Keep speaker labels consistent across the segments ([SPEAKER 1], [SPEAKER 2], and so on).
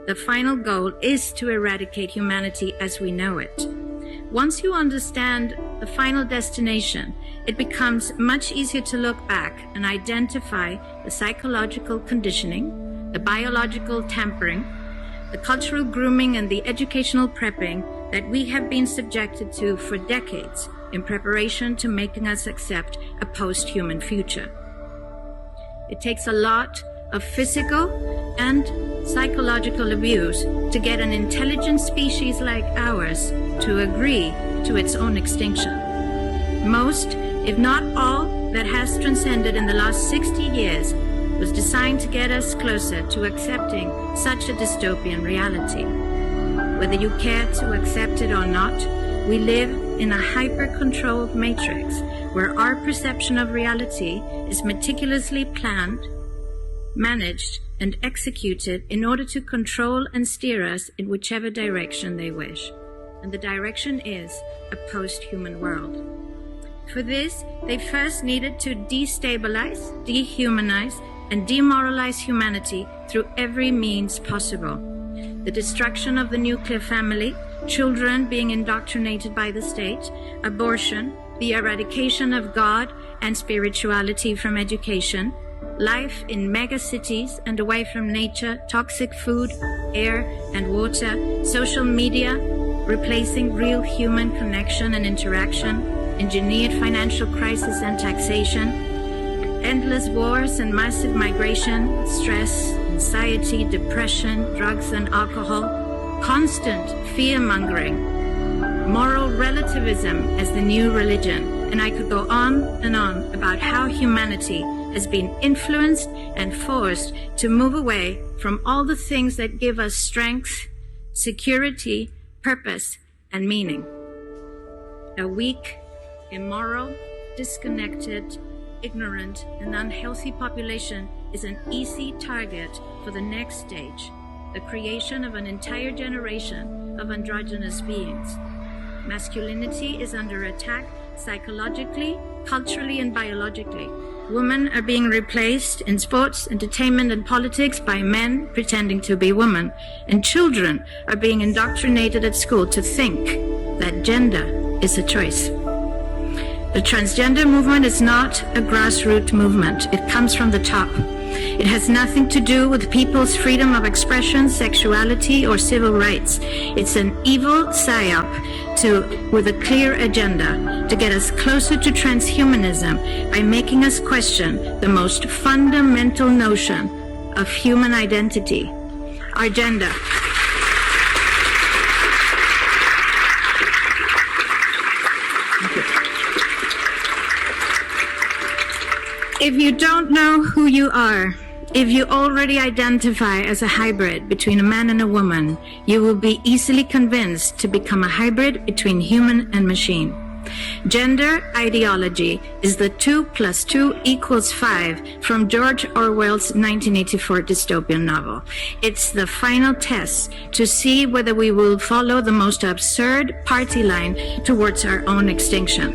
[SPEAKER 1] The final goal is to eradicate humanity as we know it. Once you understand the final destination, it becomes much easier to look back and identify the psychological conditioning, the biological tampering, the cultural grooming, and the educational prepping that we have been subjected to for decades in preparation to making us accept a post-human future. It takes a lot of physical and psychological abuse to get an intelligent species like ours to agree to its own extinction. Most, if not all, that has transcended in the last 60 years was designed to get us closer to accepting such a dystopian reality. Whether you care to accept it or not, we live in a hyper-controlled matrix where our perception of reality is meticulously planned, managed, and executed in order to control and steer us in whichever direction they wish. And the direction is a post-human world. For this, they first needed to destabilize, dehumanize, and demoralize humanity through every means possible. The destruction of the nuclear family, children being indoctrinated by the state, abortion, the eradication of God and spirituality from education, life in megacities and away from nature, toxic food, air and water, social media, replacing real human connection and interaction, engineered financial crisis and taxation, endless wars and massive migration, stress, anxiety, depression, drugs and alcohol, constant fear-mongering, moral relativism as the new religion, and I could go on and on about how humanity has been influenced and forced to move away from all the things that give us strength, security, purpose, and meaning. A weak, immoral, disconnected, ignorant, and unhealthy population is an easy target for the next stage, the creation of an entire generation of androgynous beings. Masculinity is under attack psychologically, culturally, and biologically. Women are being replaced in sports, entertainment, and politics by men pretending to be women, and children are being indoctrinated at school to think that gender is a choice. The transgender movement is not a grassroots movement. It comes from the top. It has nothing to do with people's freedom of expression, sexuality, or civil rights. It's an evil psyop with a clear agenda to get us closer to transhumanism by making us question the most fundamental notion of human identity, our gender. If you don't know who you are, if you already identify as a hybrid between a man and a woman, you will be easily convinced to become a hybrid between human and machine. Gender ideology is the 2 + 2 = 5 from George Orwell's 1984 dystopian novel. It's the final test to see whether we will follow the most absurd party line towards our own extinction.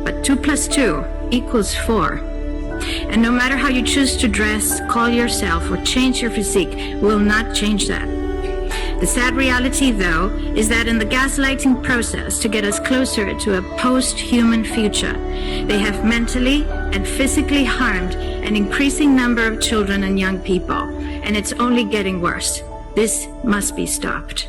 [SPEAKER 1] But 2 + 2 = 4. And no matter how you choose to dress, call yourself, or change your physique, will not change that. The sad reality, though, is that in the gaslighting process to get us closer to a post-human future, they have mentally and physically harmed an increasing number of children and young people, and it's only getting worse. This must be stopped.